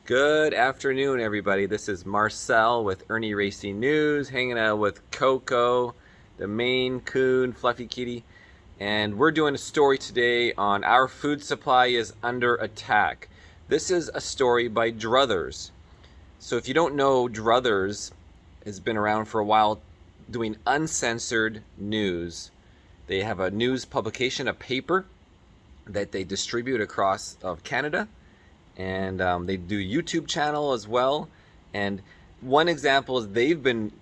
Good afternoon, everybody. This is Marcel with IrnieracingNews, hanging out with Coco, the Maine Coon, Fluffy Kitty, and we're doing a story today on our food supply is under attack. This is a story by Druthers. So if you don't know, Druthers has been around for a while doing uncensored news. They have a news publication, a paper that they distribute across Canada. And they do YouTube channel as well. And one example is they've been,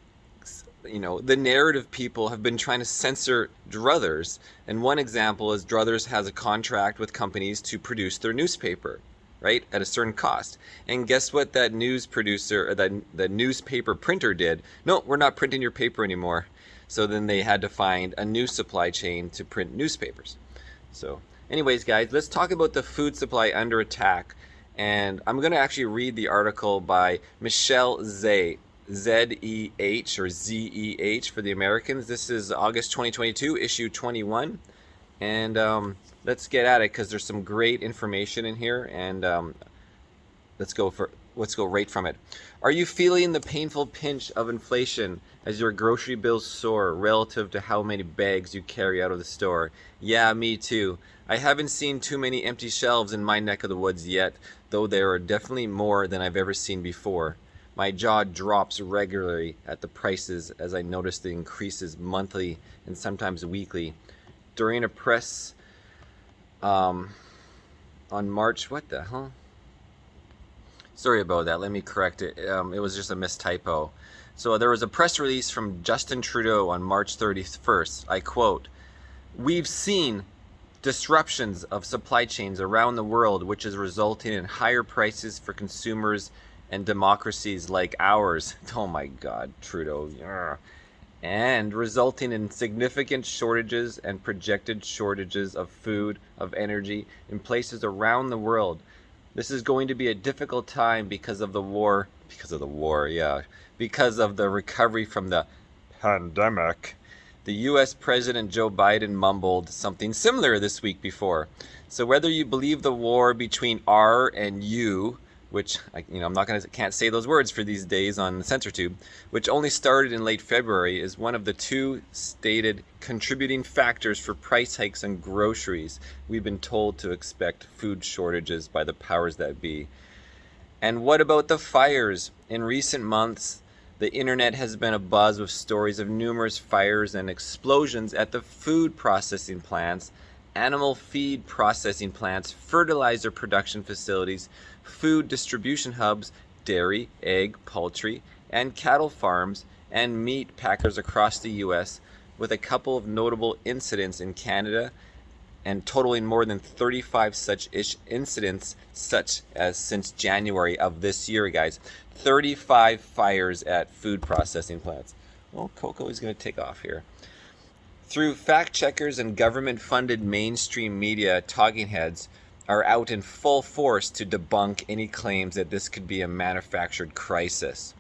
the narrative people have been trying to censor Druthers. And one example is Druthers has a contract with companies to produce their newspaper, right, at a certain cost. And guess what that news producer, or the newspaper printer did? No, we're not printing your paper anymore. So then they had to find a new supply chain to print newspapers. So anyways, guys, let's talk about the food supply under attack. And I'm going to actually read the article by Michelle Zeh, Z-E-H or Z-E-H for the Americans. This is August 2022, issue 21. And let's get at it because there's some great information in here. And let's go right from it. Are you feeling the painful pinch of inflation as your grocery bills soar relative to how many bags you carry out of the store? Yeah, me too. I haven't seen too many empty shelves in my neck of the woods yet, though there are definitely more than I've ever seen before. My jaw drops regularly at the prices as I notice the increases monthly and sometimes weekly. During a press on March, what the hell? Sorry about that, let me correct it. It was just a mistypo. So there was a press release from Justin Trudeau on March 31st. I quote, "We've seen disruptions of supply chains around the world, which is resulting in higher prices for consumers and democracies like ours." Oh my God, Trudeau. Yeah. And resulting in significant shortages and projected shortages of food, of energy in places around the world. This is going to be a difficult time because of the war, because of the recovery from the pandemic. The U.S. President Joe Biden mumbled something similar this week before. So whether you believe the war between R and U, which can't say those words for these days on the CensorTube, which only started in late February, is one of the two stated contributing factors for price hikes on groceries. We've been told to expect food shortages by the powers that be. And what about the fires? In recent months, the internet has been abuzz with stories of numerous fires and explosions at the food processing plants, animal feed processing plants, fertilizer production facilities, food distribution hubs, dairy, egg, poultry, and cattle farms, and meat packers across the U.S., with a couple of notable incidents in Canada and totaling more than 35 such incidents such as since January of this year, guys. 35 fires at food processing plants. Well, Coco is going to take off here. Through fact checkers and government-funded mainstream media, talking heads are out in full force to debunk any claims that this could be a manufactured crisis.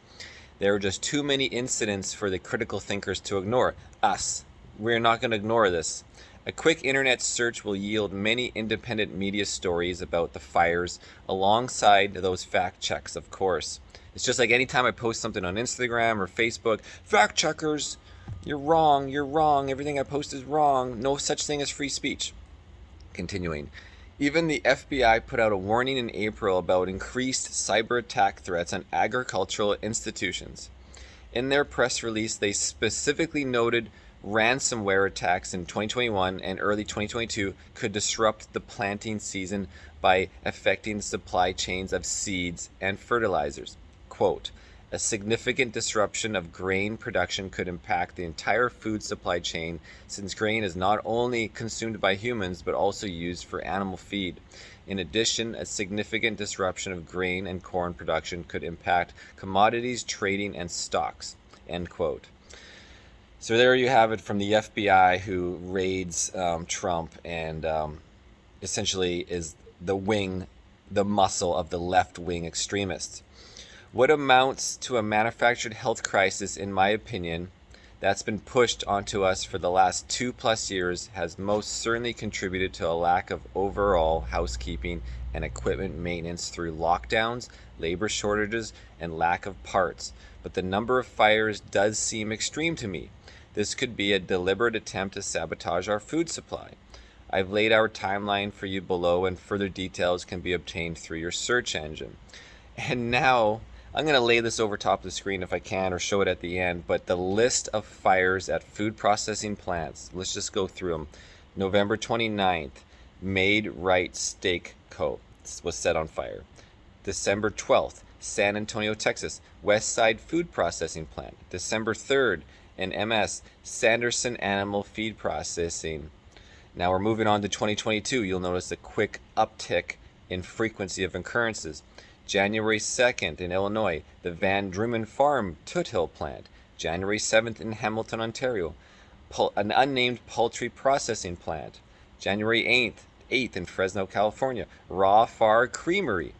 There are just too many incidents for the critical thinkers to ignore. Us. We're not going to ignore this. A quick internet search will yield many independent media stories about the fires alongside those fact checks, of course. It's just like anytime I post something on Instagram or Facebook, fact checkers, you're wrong, everything I post is wrong, no such thing as free speech. Continuing. Even the FBI put out a warning in April about increased cyber attack threats on agricultural institutions. In their press release, they specifically noted ransomware attacks in 2021 and early 2022 could disrupt the planting season by affecting supply chains of seeds and fertilizers. Quote, "A significant disruption of grain production could impact the entire food supply chain, since grain is not only consumed by humans but also used for animal feed. In addition, a significant disruption of grain and corn production could impact commodities trading and stocks." End quote. So there you have it from the FBI, who raids Trump and essentially is the muscle of the left-wing extremists. What amounts to a manufactured health crisis, in my opinion, that's been pushed onto us for the last 2+ years has most certainly contributed to a lack of overall housekeeping and equipment maintenance through lockdowns, labor shortages, and lack of parts. But the number of fires does seem extreme to me. This could be a deliberate attempt to sabotage our food supply. I've laid our timeline for you below, and further details can be obtained through your search engine. And now, I'm going to lay this over top of the screen if I can, or show it at the end, but the list of fires at food processing plants, let's just go through them. November 29th, Made Right Steak Co. was set on fire. December 12th, San Antonio, Texas, Westside Food Processing Plant. December 3rd, in MS, Sanderson Animal Feed Processing. Now we're moving on to 2022. You'll notice a quick uptick in frequency of occurrences. January 2nd in Illinois, the Van Drumen Farm Toot Hill plant. January 7th in Hamilton, Ontario, an unnamed poultry processing plant. January 8th in Fresno, California, Raw Far Creamery.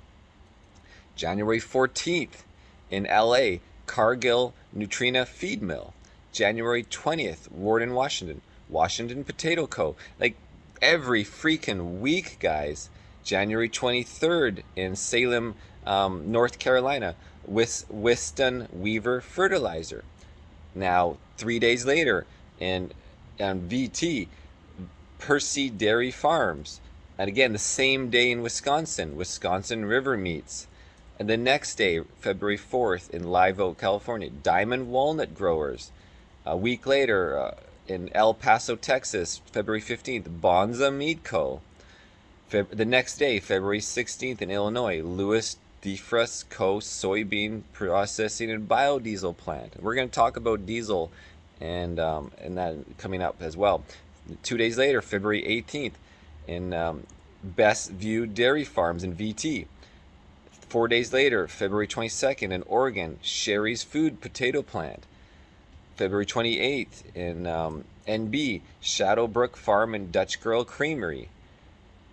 January 14th in LA, Cargill Nutrina Feed Mill. January 20th, Warden, Washington Potato Co. Like every freaking week, guys. January 23rd in Salem, North Carolina, Whiston Weaver Fertilizer. Now, 3 days later in VT, Percy Dairy Farms. And again, the same day in Wisconsin River Meats. And the next day, February 4th, in Live Oak, California, Diamond Walnut Growers. A week later, in El Paso, Texas, February 15th, Bonza Meat Co. The next day, February 16th, in Illinois, Louis Defras Co. Soybean Processing and Biodiesel Plant. We're going to talk about diesel and that coming up as well. 2 days later, February 18th, in Best View Dairy Farms in VT. 4 days later, February 22nd, in Oregon, Sherry's Food Potato Plant. February 28th in NB, Shadowbrook Farm and Dutch Girl Creamery.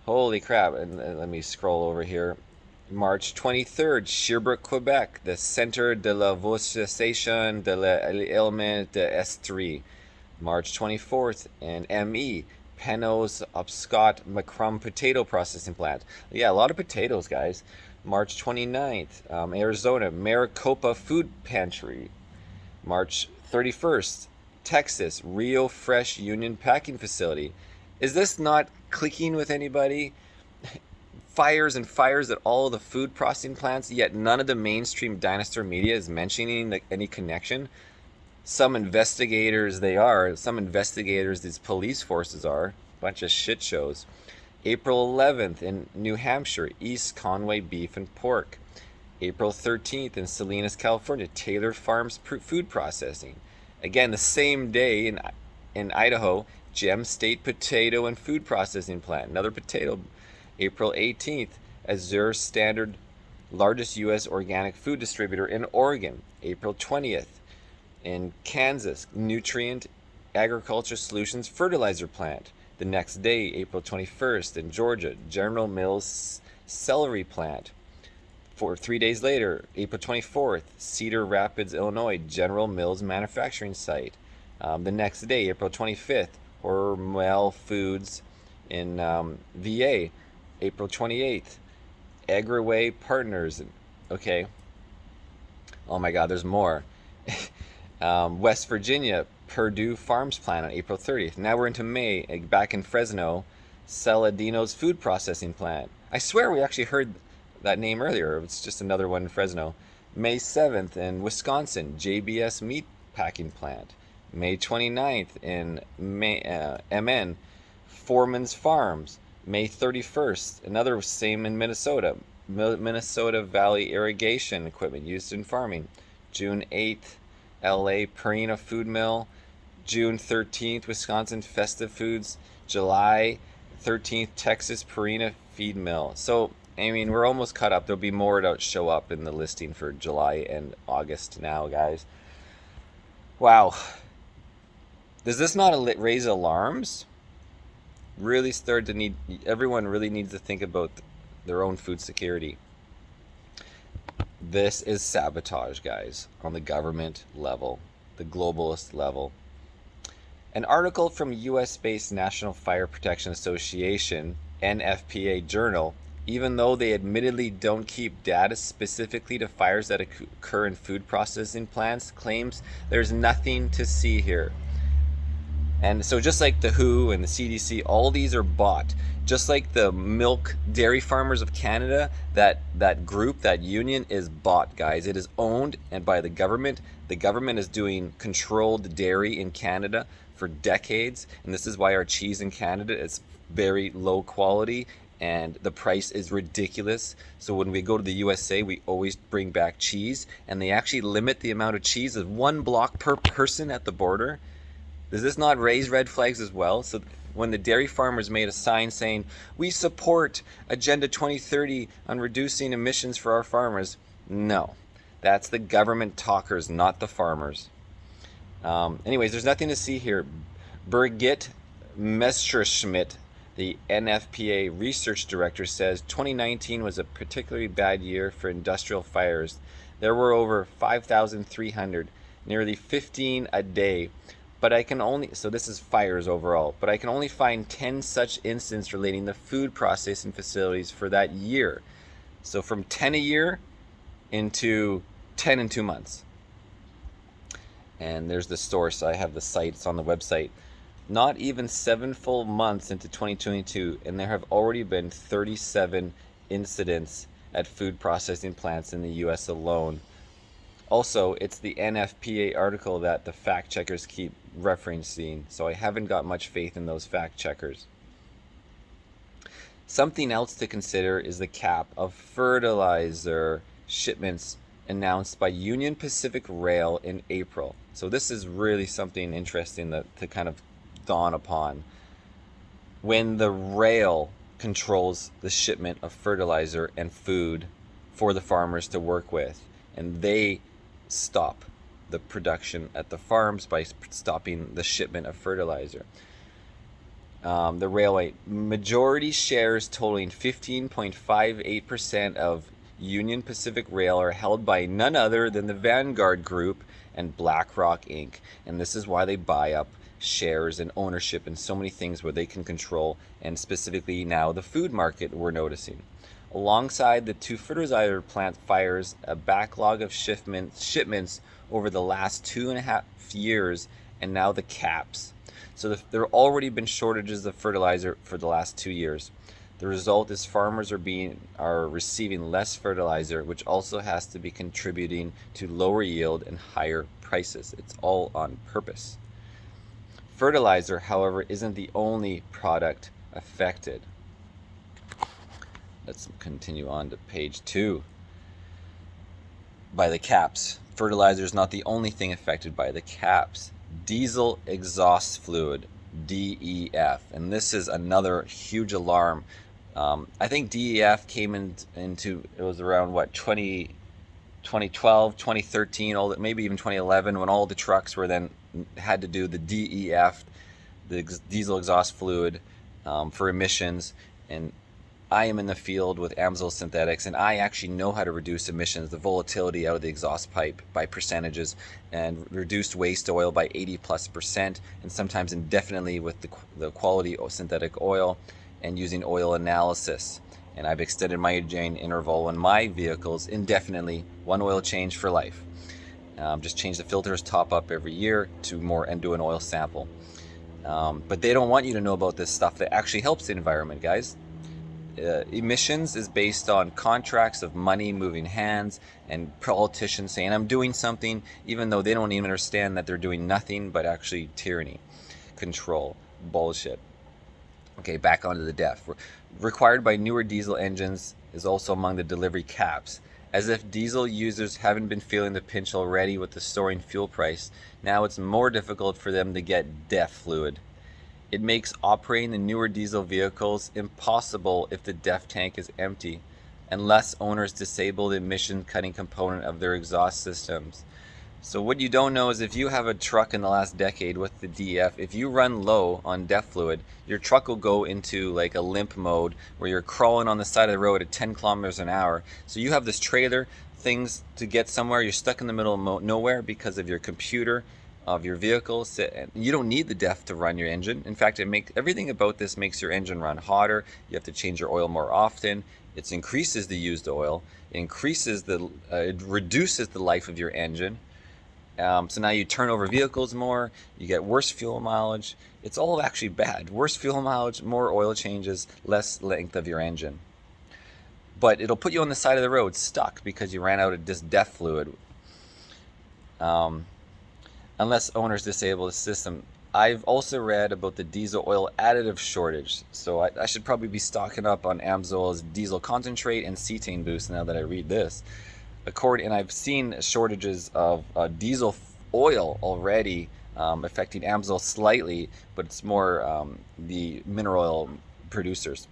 Holy crap. And let me scroll over here. March 23rd, Sherbrooke, Quebec, the Centre de la Valorisation de l'Element de S3. March 24th in ME, Penos Upscott Macrum Potato Processing Plant. Yeah, a lot of potatoes, guys. March 29th, Arizona, Maricopa Food Pantry. March 31st, Texas, Rio Fresh Union Packing Facility. Is this not clicking with anybody? Fires and fires at all of the food processing plants, yet none of the mainstream dinosaur media is mentioning any connection. Some investigators, these police forces are. Bunch of shit shows. April 11th in New Hampshire, East Conway Beef and Pork. April 13th in Salinas, California, Taylor Farms Food Processing. Again, the same day in Idaho, Gem State Potato and Food Processing Plant. Another potato. April 18th, Azure Standard, largest U.S. organic food distributor in Oregon. April 20th in Kansas, Nutrient Agriculture Solutions Fertilizer Plant. The next day, April 21st in Georgia, General Mills Celery Plant. 3 days later, April 24th, Cedar Rapids, Illinois, General Mills Manufacturing Site. The next day, April 25th, Hormel Foods in VA. April 28th, Agriway Partners. Okay. Oh my God, there's more. West Virginia, Purdue Farms Plant on April 30th. Now we're into May, back in Fresno, Saladino's Food Processing Plant. I swear we actually heard that name earlier. It's just another one in Fresno. May 7th in Wisconsin, JBS Meat Packing Plant. May 29th in MN, Foreman's Farms. May 31st, another same in Minnesota, Minnesota Valley Irrigation Equipment used in farming. June 8th, LA Purina Food Mill. June 13th, Wisconsin Festive Foods. July 13th, Texas Purina Feed Mill. So, I mean, we're almost caught up. There'll be more to show up in the listing for July and August now, guys. Wow. Does this not raise alarms? Really start to need, everyone really needs to think about their own food security. This is sabotage, guys, on the government level, the globalist level. An article from US-based National Fire Protection Association, NFPA Journal, even though they admittedly don't keep data specifically to fires that occur in food processing plants, claims there's nothing to see here. And so just like the WHO and the CDC, all these are bought. Just like the Milk Dairy Farmers of Canada, that group, that union is bought, guys. It is owned and by the government. The government is doing controlled dairy in Canada for decades. And this is why our cheese in Canada is very low quality and the price is ridiculous. So when we go to the USA, we always bring back cheese. And they actually limit the amount of cheese of 1 block per person at the border. Does this not raise red flags as well? So when the dairy farmers made a sign saying, we support Agenda 2030 on reducing emissions for our farmers, no, that's the government talkers, not the farmers. Anyways, there's nothing to see here. Birgit Messerschmidt, the NFPA research director, says 2019 was a particularly bad year for industrial fires. There were over 5,300, nearly 15 a day. But I can only, so this is fires overall, but I can only find 10 such incidents relating to food processing facilities for that year. So from 10 a year into 10 in 2 months. And there's the source. I have the site. It's on the website. Not even 7 full months into 2022, and there have already been 37 incidents at food processing plants in the US alone. Also, it's the NFPA article that the fact checkers keep referencing, so I haven't got much faith in those fact checkers. Something else to consider is the cap of fertilizer shipments announced by Union Pacific Rail in April. So this is really something interesting to kind of dawn upon. When the rail controls the shipment of fertilizer and food for the farmers to work with, and they stop the production at the farms by stopping the shipment of fertilizer. The railway majority shares totaling 15.58% of Union Pacific Rail are held by none other than the Vanguard Group and BlackRock Inc. And this is why they buy up shares and ownership in so many things where they can control, and specifically now the food market we're noticing. Alongside the 2 fertilizer plant fires, a backlog of shipments over the last 2.5 years, and now the caps. So there have already been shortages of fertilizer for the last 2 years. The result is farmers are receiving less fertilizer, which also has to be contributing to lower yield and higher prices. It's all on purpose. Fertilizer, however, isn't the only product affected. Let's continue on to page 2. By the caps. Fertilizer is not the only thing affected by the caps. Diesel exhaust fluid, DEF. And this is another huge alarm. I think DEF came into, it was around 2012, 2013, maybe even 2011, when all the trucks were then had to do the DEF, the diesel exhaust fluid, for emissions. And I am in the field with Amsoil Synthetics, and I actually know how to reduce emissions, the volatility out of the exhaust pipe by percentages, and reduced waste oil by 80+%, and sometimes indefinitely with the quality synthetic oil, and using oil analysis. And I've extended my aging interval on my vehicles indefinitely, 1 oil change for life. Just change the filters, top up every year and do an oil sample. But they don't want you to know about this stuff that actually helps the environment, guys. Emissions is based on contracts of money moving hands and politicians saying I'm doing something, even though they don't even understand that they're doing nothing but actually tyranny, control, bullshit. Okay, back onto the DEF. Required by newer diesel engines is also among the delivery caps. As if diesel users haven't been feeling the pinch already with the soaring fuel price, now it's more difficult for them to get DEF fluid. It makes operating the newer diesel vehicles impossible if the DEF tank is empty, unless owners disable the emission cutting component of their exhaust systems. So what you don't know is if you have a truck in the last decade with the DEF, if you run low on DEF fluid, your truck will go into like a limp mode where you're crawling on the side of the road at 10 kilometers an hour. So you have this trailer, things to get somewhere, you're stuck in the middle of nowhere because of your computer of your vehicle. You don't need the DEF to run your engine. In fact, everything about this makes your engine run hotter. You have to change your oil more often. It increases the used oil. It reduces the life of your engine. So now you turn over vehicles more. You get worse fuel mileage. It's all actually bad. Worse fuel mileage, more oil changes, less length of your engine. But it'll put you on the side of the road stuck because you ran out of this DEF fluid. Unless owners disable the system. I've also read about the diesel oil additive shortage, so I should probably be stocking up on AMSOIL's diesel concentrate and cetane boost now that I read this. And I've seen shortages of diesel oil already affecting AMSOIL slightly, but it's more the mineral oil producers.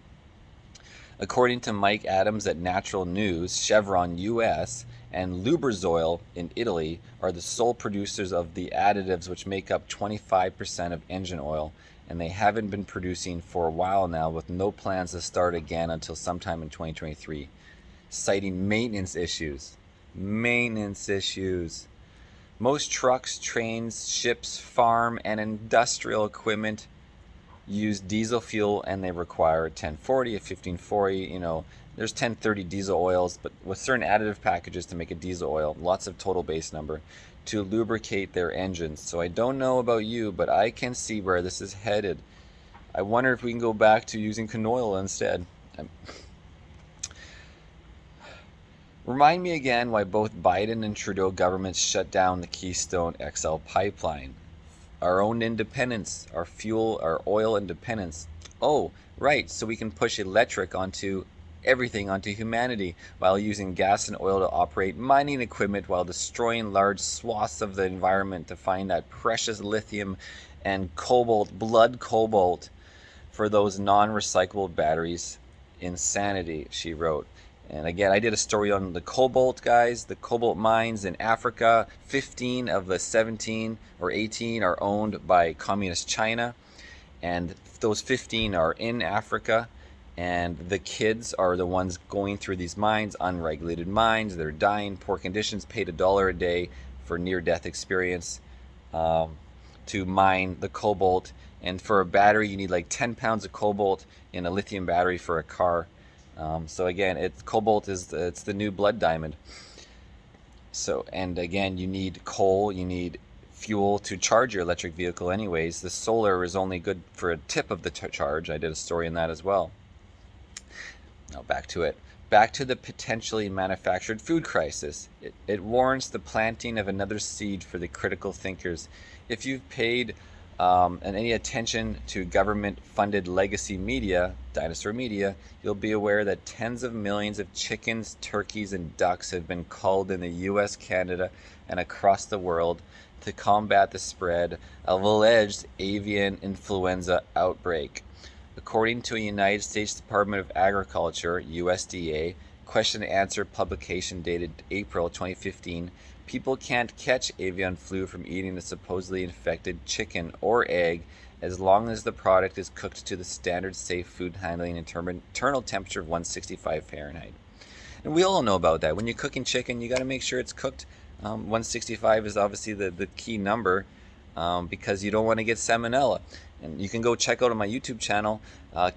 According to Mike Adams at Natural News, Chevron US and Lubrizol in Italy are the sole producers of the additives which make up 25% of engine oil, and they haven't been producing for a while now, with no plans to start again until sometime in 2023, citing maintenance issues. Most trucks, trains, ships, farm, and industrial equipment use diesel fuel, and they require a 1040, a 1540, there's 1030 diesel oils, but with certain additive packages to make a diesel oil, lots of total base number, to lubricate their engines. So I don't know about you, but I can see where this is headed. I wonder if we can go back to using canola oil instead. Remind me again why both Biden and Trudeau governments shut down the Keystone XL pipeline. Our own independence, our fuel, our oil independence. Oh, right, so we can push electric onto humanity while using gas and oil to operate mining equipment while destroying large swaths of the environment to find that precious lithium and blood cobalt for those non-recyclable batteries. Insanity, she wrote. And again, I did a story on the cobalt guys, the cobalt mines in Africa. 15 of the 17 or 18 are owned by communist China, and those 15 are in Africa. And the kids are the ones going through these mines, unregulated mines. They're dying, poor conditions, paid $1 a day for near-death experience to mine the cobalt. And for a battery, you need like 10 pounds of cobalt in a lithium battery for a car. So again, cobalt it's the new blood diamond. So, and again, you need coal, you need fuel to charge your electric vehicle anyways. The solar is only good for a tip of the charge. I did a story on that as well. Now back to it. Back to the potentially manufactured food crisis. It warrants the planting of another seed for the critical thinkers. If you've paid any attention to government-funded legacy media, dinosaur media, you'll be aware that tens of millions of chickens, turkeys, and ducks have been culled in the US, Canada, and across the world to combat the spread of alleged avian influenza outbreak. According to a United States Department of Agriculture, USDA, question and answer publication dated April 2015, people can't catch avian flu from eating a supposedly infected chicken or egg as long as the product is cooked to the standard safe food handling internal temperature of 165 Fahrenheit. And we all know about that. When you're cooking chicken, you got to make sure it's cooked. 165 is obviously the key number because you don't want to get salmonella. And you can go check out on my YouTube channel,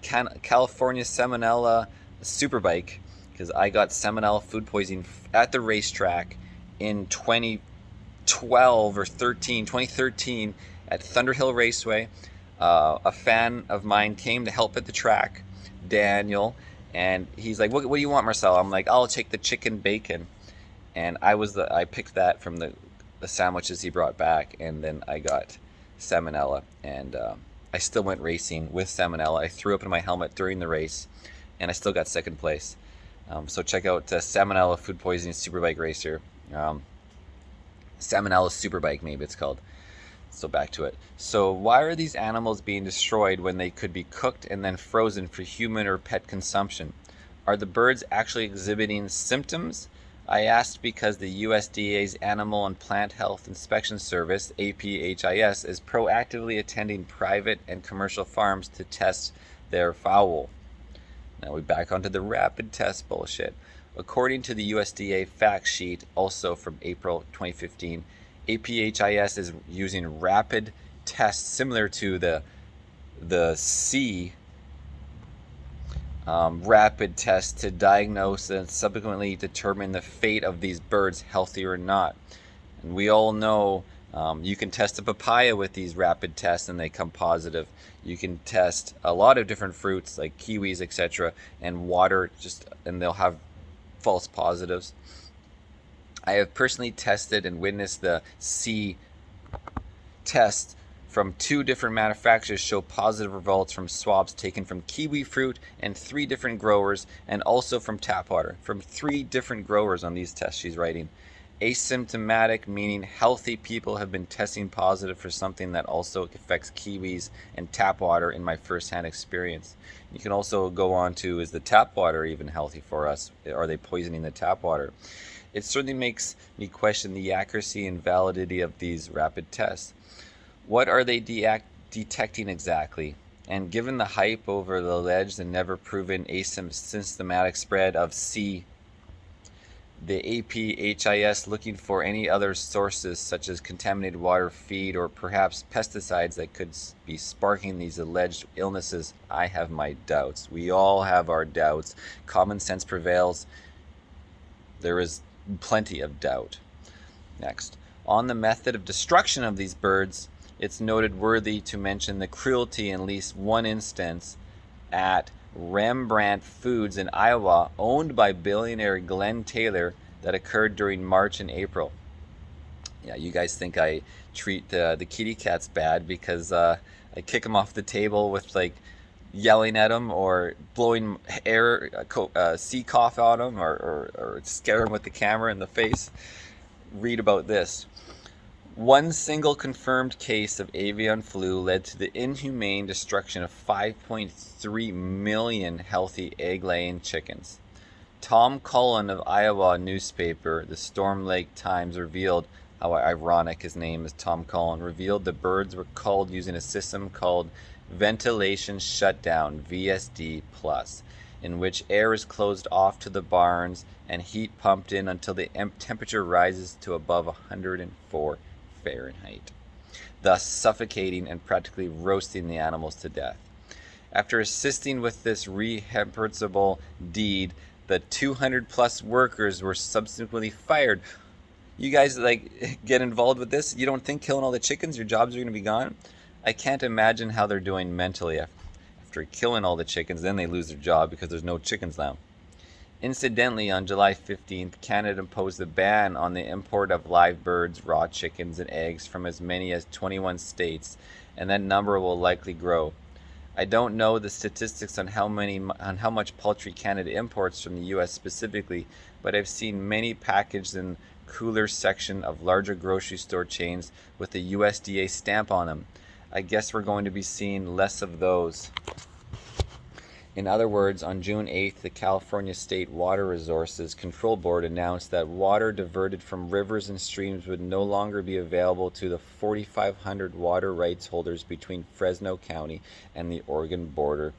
California Salmonella Superbike, because I got salmonella food poisoning at the racetrack in 2013 at Thunderhill Raceway. A fan of mine came to help at the track, Daniel, and he's like, what do you want, Marcel? I'm like, I'll take the chicken bacon. And I picked that from the sandwiches he brought back, and then I got salmonella, and I still went racing with salmonella. I threw up in my helmet during the race, and I still got second place. So check out Salmonella Food Poisoning Superbike Racer. Salmonella Superbike, maybe it's called. So back to it. So why are these animals being destroyed when they could be cooked and then frozen for human or pet consumption? Are the birds actually exhibiting symptoms? I asked because the USDA's Animal and Plant Health Inspection Service, APHIS, is proactively attending private and commercial farms to test their fowl. Now we're back onto the rapid test bullshit. According to the USDA fact sheet, also from April 2015, APHIS is using rapid tests similar to the C rapid test to diagnose and subsequently determine the fate of these birds, healthy or not. And we all know you can test a papaya with these rapid tests and they come positive. You can test a lot of different fruits like kiwis, etc., and water, and they'll have false positives. I have personally tested and witnessed the C test from 2 different manufacturers show positive results from swabs taken from kiwi fruit and 3 different growers, and also from tap water from 3 different growers on these tests, she's writing. Asymptomatic, meaning healthy people have been testing positive for something that also affects kiwis and tap water in my first-hand experience. You can also go on to, is the tap water even healthy for us? Are they poisoning the tap water? It certainly makes me question the accuracy and validity of these rapid tests. What are they detecting exactly? And given the hype over the alleged and never proven asymptomatic spread of C, the APHIS looking for any other sources such as contaminated water, feed, or perhaps pesticides that could be sparking these alleged illnesses, I have my doubts. We all have our doubts. Common sense prevails. There is plenty of doubt. Next, on the method of destruction of these birds, it's noted worthy to mention the cruelty in at least one instance at Rembrandt Foods in Iowa, owned by billionaire Glenn Taylor, that occurred during March and April. Yeah, you guys think I treat the kitty cats bad because I kick them off the table with like yelling at them or blowing sea cough on them or scare them with the camera in the face. Read about this. One single confirmed case of avian flu led to the inhumane destruction of 5.3 million healthy egg-laying chickens. Tom Cullen of Iowa newspaper, the Storm Lake Times, revealed, how ironic his name is Tom Cullen, revealed the birds were culled using a system called ventilation shutdown, VSD+, in which air is closed off to the barns and heat pumped in until the temperature rises to above 104 Fahrenheit, thus suffocating and practically roasting the animals to death. After assisting with this reprehensible deed, the 200 plus workers were subsequently fired. You guys get involved with this? You don't think killing all the chickens, your jobs are going to be gone? I can't imagine how they're doing mentally after killing all the chickens. Then they lose their job because there's no chickens now. Incidentally, on July 15th, Canada imposed a ban on the import of live birds, raw chickens, and eggs from as many as 21 states, and that number will likely grow. I don't know the statistics on how much poultry Canada imports from the U.S. specifically, but I've seen many packaged in cooler section of larger grocery store chains with the USDA stamp on them. I guess we're going to be seeing less of those. In other words, on June 8th, the California State Water Resources Control Board announced that water diverted from rivers and streams would no longer be available to the 4,500 water rights holders between Fresno County and the Oregon border,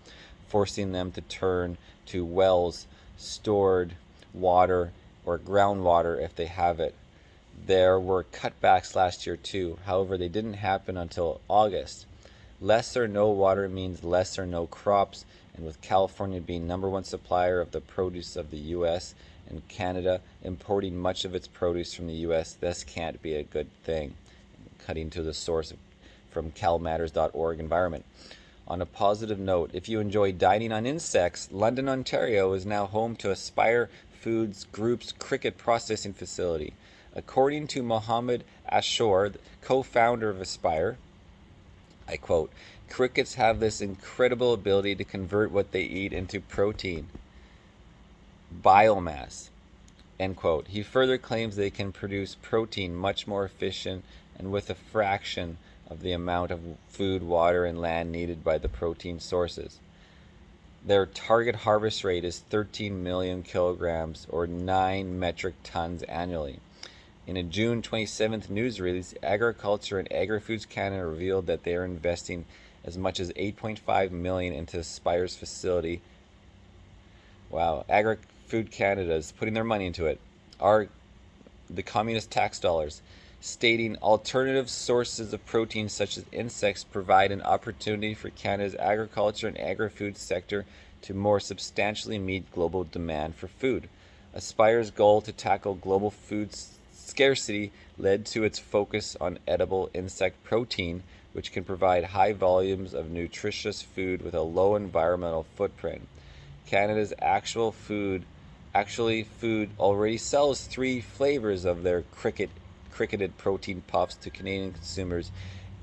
forcing them to turn to wells, stored water, or groundwater if they have it. There were cutbacks last year too. However, they didn't happen until August. Less or no water means less or no crops, and with California being #1 supplier of the produce of the U.S. and Canada importing much of its produce from the U.S., this can't be a good thing. Cutting to the source from calmatters.org environment. On a positive note, if you enjoy dining on insects, London, Ontario is now home to Aspire Foods Group's cricket processing facility. According to Mohammed Ashore, co-founder of Aspire, I quote, "Crickets have this incredible ability to convert what they eat into protein, biomass," end quote. He further claims they can produce protein much more efficient and with a fraction of the amount of food, water, and land needed by the protein sources. Their target harvest rate is 13 million kilograms or 9 metric tons annually. In a June 27th news release, Agriculture and Agri-Foods Canada revealed that they are investing as much as $8.5 million into Aspire's facility. Wow, Agri-Food Canada is putting their money into it. The communist tax dollars. stating alternative sources of protein such as insects provide an opportunity for Canada's agriculture and agri-food sector to more substantially meet global demand for food. Aspire's goal to tackle global food scarcity led to its focus on edible insect protein, which can provide high volumes of nutritious food with a low environmental footprint. Canada's food already sells 3 flavors of their cricketed protein puffs to Canadian consumers,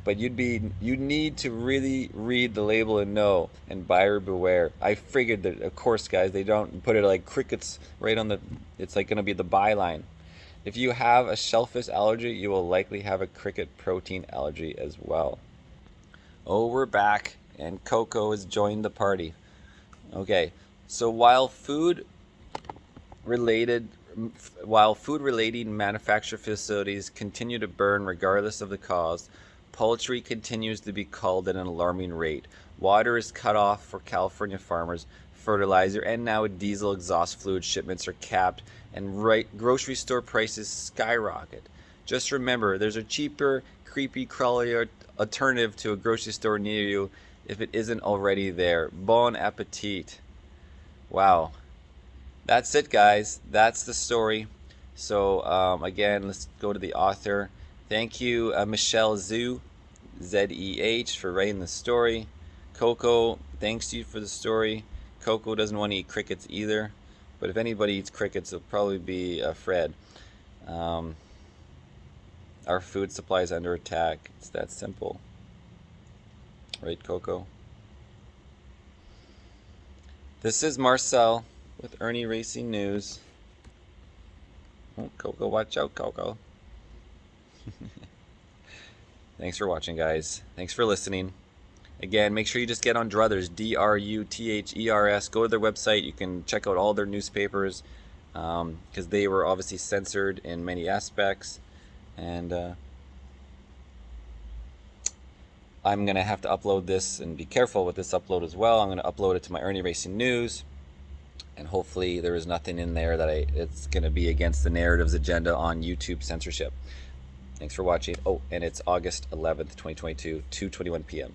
but you need to really read the label and know, and buyer beware. I figured that, of course, guys, they don't put it like crickets right on the, it's like going to be the byline. If you have a shellfish allergy, you will likely have a cricket protein allergy as well. Oh, we're back, and Coco has joined the party. Okay, so while food-related manufacture facilities continue to burn regardless of the cause, poultry continues to be culled at an alarming rate. Water is cut off for California farmers, fertilizer, and now diesel exhaust fluid shipments are capped, and grocery store prices skyrocket. Just remember, there's a cheaper, creepy, crawly alternative to a grocery store near you if it isn't already there. Bon appetit. Wow. That's it, guys. That's the story. So again, let's go to the author. Thank you, Michelle Zeh, Zeh, for writing the story. Coco, thanks to you for the story. Coco doesn't want to eat crickets either, but if anybody eats crickets, it'll probably be Fred. Our food supply is under attack. It's that simple. Right, Coco? This is Marcel with Irnieracing News. Oh, Coco, watch out, Coco. Thanks for watching, guys. Thanks for listening. Again, make sure you just get on Druthers, Druthers. Go to their website. You can check out all their newspapers because they were obviously censored in many aspects. And I'm going to have to upload this and be careful with this upload as well. I'm going to upload it to my Irnieracing News. And hopefully there is nothing in there that it's going to be against the narrative's agenda on YouTube censorship. Thanks for watching. Oh, and it's August 11th, 2022, 2:21 p.m.